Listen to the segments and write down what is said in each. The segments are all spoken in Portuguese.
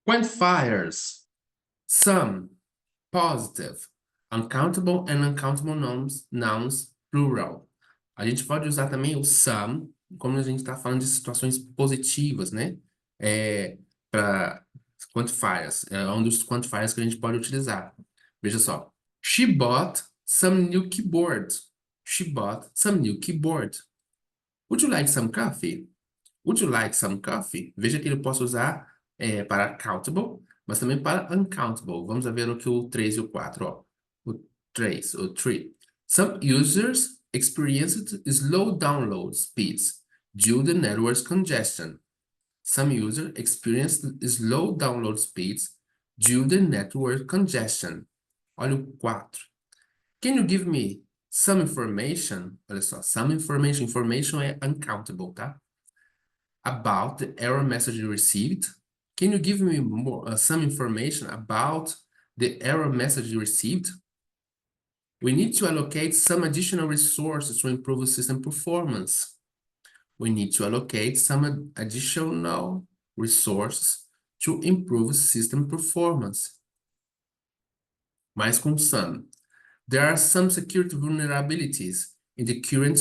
Quantifiers. Some, positive, uncountable and uncountable nouns, plural. A gente pode usar também o some, como a gente está falando de situações positivas, né? Para quantifiers. É um dos quantifiers que a gente pode utilizar. Veja só. She bought some new keyboard. She bought some new keyboard. Would you like some coffee? Would you like some coffee? Veja que ele posso usar para countable, mas também para uncountable. Vamos ver o que o 3 e o 4, ó. O 3, o 3. Some users experienced slow download speeds due to network congestion. Some users experienced slow download speeds due to network congestion. Olha o 4. Can you give me some information? Olha só, some information. Information é uncountable, tá? About the error message you received. Can you give me some information about the error message you received? We need to allocate some additional resources to improve system performance. We need to allocate some additional resources to improve system performance. Mais com some. There are some security vulnerabilities in the current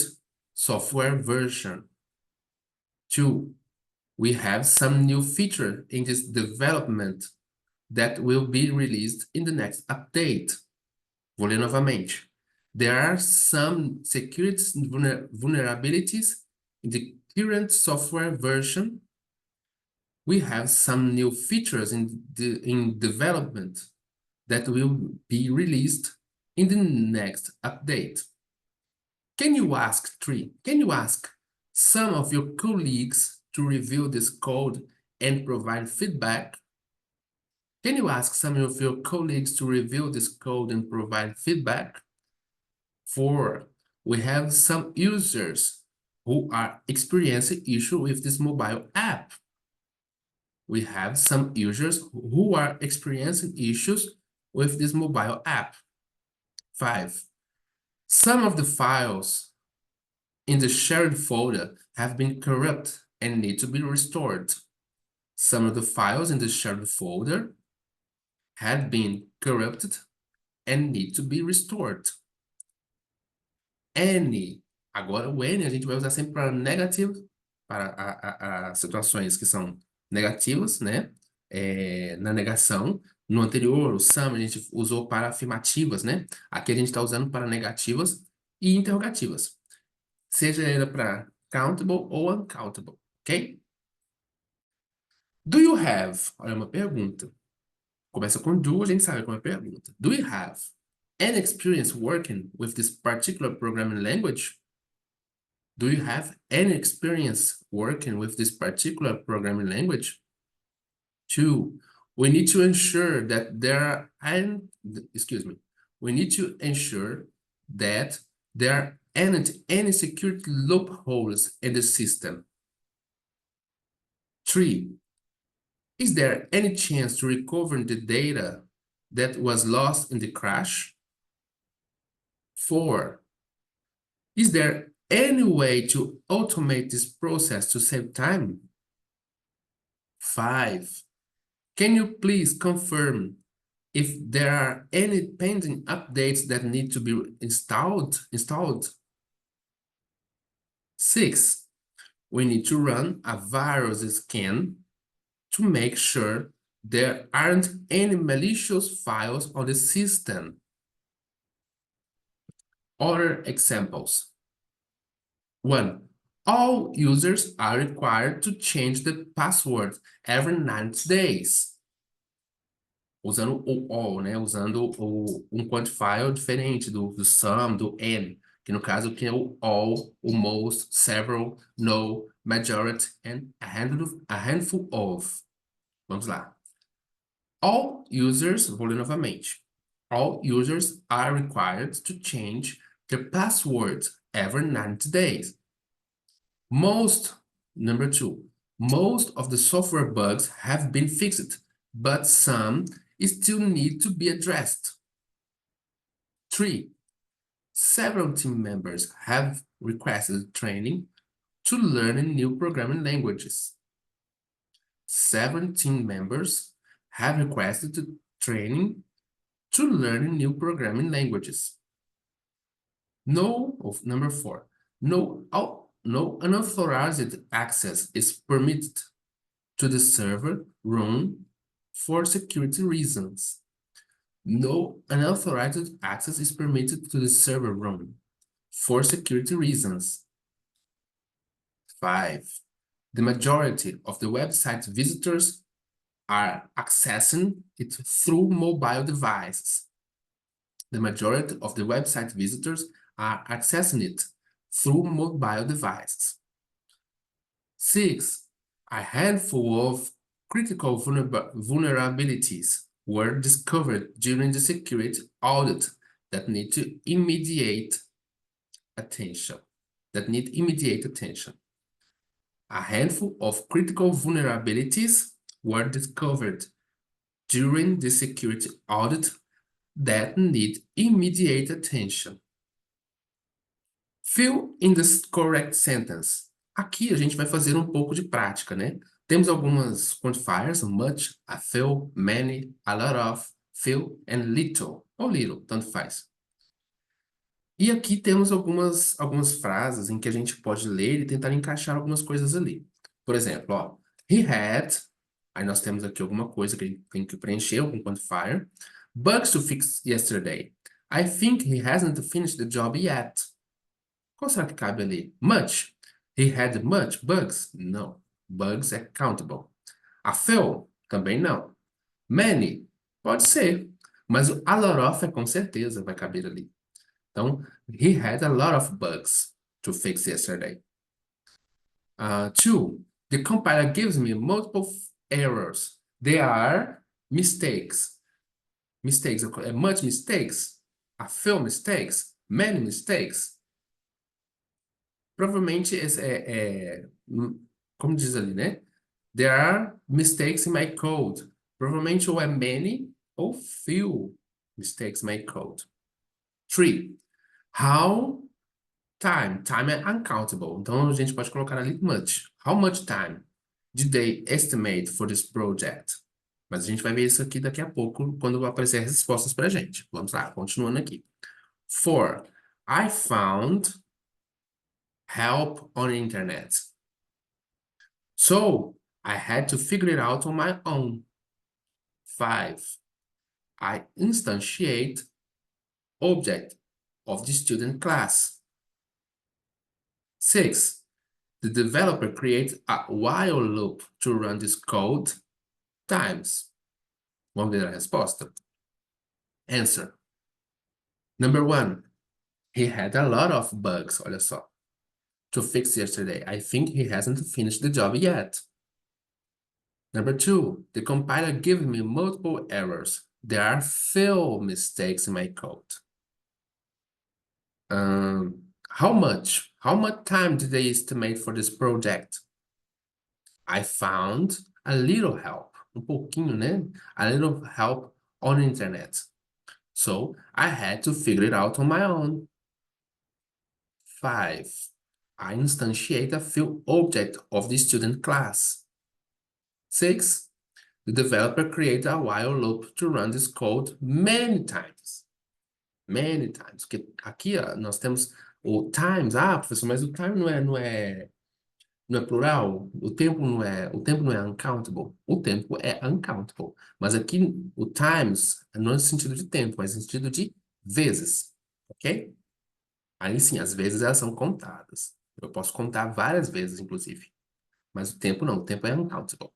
software version. 2. We have some new feature in this development that will be released in the next update. Vou ler novamente. There are some security vulnerabilities in the current software version. We have some new features in development that will be released in the next update. Can you ask some of your colleagues to review this code and provide feedback? Can you ask some of your colleagues to review this code and provide feedback? 4. We have some users who are experiencing issues with this mobile app. We have some users who are experiencing issues with this mobile app. 5. Some of the files in the shared folder have been corrupt and need to be restored. Some of the files in the shared folder have been corrupted and need to be restored. Any. Agora o N a gente vai usar sempre para negativo, para situações que são negativas, né? Na negação. No anterior, o some, a gente usou para afirmativas, né? Aqui a gente está usando para negativas e interrogativas. Seja ela para countable ou uncountable, ok? Do you have? Olha uma pergunta. Começa com do, a gente sabe como é a pergunta. Do you have any experience working with this particular programming language? Do you have any experience working with this particular programming language? 2. We need to ensure that there aren't any security loopholes in the system. 3. Is there any chance to recover the data that was lost in the crash? 4. Is there any way to automate this process to save time? 5. Can you please confirm if there are any pending updates that need to be installed? 6. We need to run a virus scan to make sure there aren't any malicious files on the system. Other examples. 1. All users are required to change the password every 90 days. Usando o all, né? Usando um quantifier diferente do some, do and, que no caso que é o all, o most, several, no, majority, and a handful of. Vamos lá. All users, vou ler novamente. All users are required to change their password every 90 days. Number 2, most of the software bugs have been fixed, but some still need to be addressed. 3, several team members have requested training to learn new programming languages. 7 team members have requested training to learn new programming languages. Number 4. No unauthorized access is permitted to the server room for security reasons. No unauthorized access is permitted to the server room for security reasons. 5. The majority of the website visitors are accessing it through mobile devices. The majority of the website visitors are accessing it through mobile devices. 6. A handful of critical vulnerabilities were discovered during the security audit that need immediate attention. A handful of critical vulnerabilities were discovered during the security audit that need immediate attention. Fill in the correct sentence. Aqui a gente vai fazer um pouco de prática, né? Temos algumas quantifiers, much, a few, many, a lot of, few and little. Ou little, tanto faz. E aqui temos algumas frases em que a gente pode ler e tentar encaixar algumas coisas ali. Por exemplo, ó, he had, aí nós temos aqui alguma coisa que a gente tem que preencher, algum quantifier. Bugs to fix yesterday. I think he hasn't finished the job yet. Qual será que cabe ali? Much. He had much bugs? Não. Bugs é countable. A few? Também não. Many? Pode ser. Mas o a lot of é com certeza vai caber ali. Então, he had a lot of bugs to fix yesterday. 2. The compiler gives me multiple errors. They are mistakes. Mistakes, much mistakes. A few mistakes. Many mistakes. Provavelmente, como diz ali, né? There are mistakes in my code. Provavelmente ou é many ou few mistakes in my code. 3. How time. Time é uncountable. Então, a gente pode colocar ali much. How much time did they estimate for this project? Mas a gente vai ver isso aqui daqui a pouco, quando aparecer as respostas para a gente. Vamos lá, continuando aqui. 4. I found help on the internet. So, I had to figure it out on my own. 5. I instantiate object of the student class. 6. The developer creates a while loop to run this code times. Vamos ver a resposta. Answer. Number 1. He had a lot of bugs, olha só, to fix yesterday. I think he hasn't finished the job yet. Number 2. The compiler gives me multiple errors. There are few mistakes in my code. How much time did they estimate for this project? I found a little help. Um pouquinho, né? A little help on the internet. So, I had to figure it out on my own. 5. I instantiate a few objects of the student class. 6. The developer created a while loop to run this code many times. Many times. Porque aqui ó, nós temos o times. Ah, professor, mas o time não é plural? O tempo não é uncountable? O tempo é uncountable. Mas aqui o times não é no sentido de tempo, mas no sentido de vezes. Ok? Aí sim, as vezes elas são contadas. Eu posso contar várias vezes, inclusive. Mas o tempo não, o tempo é uncountable.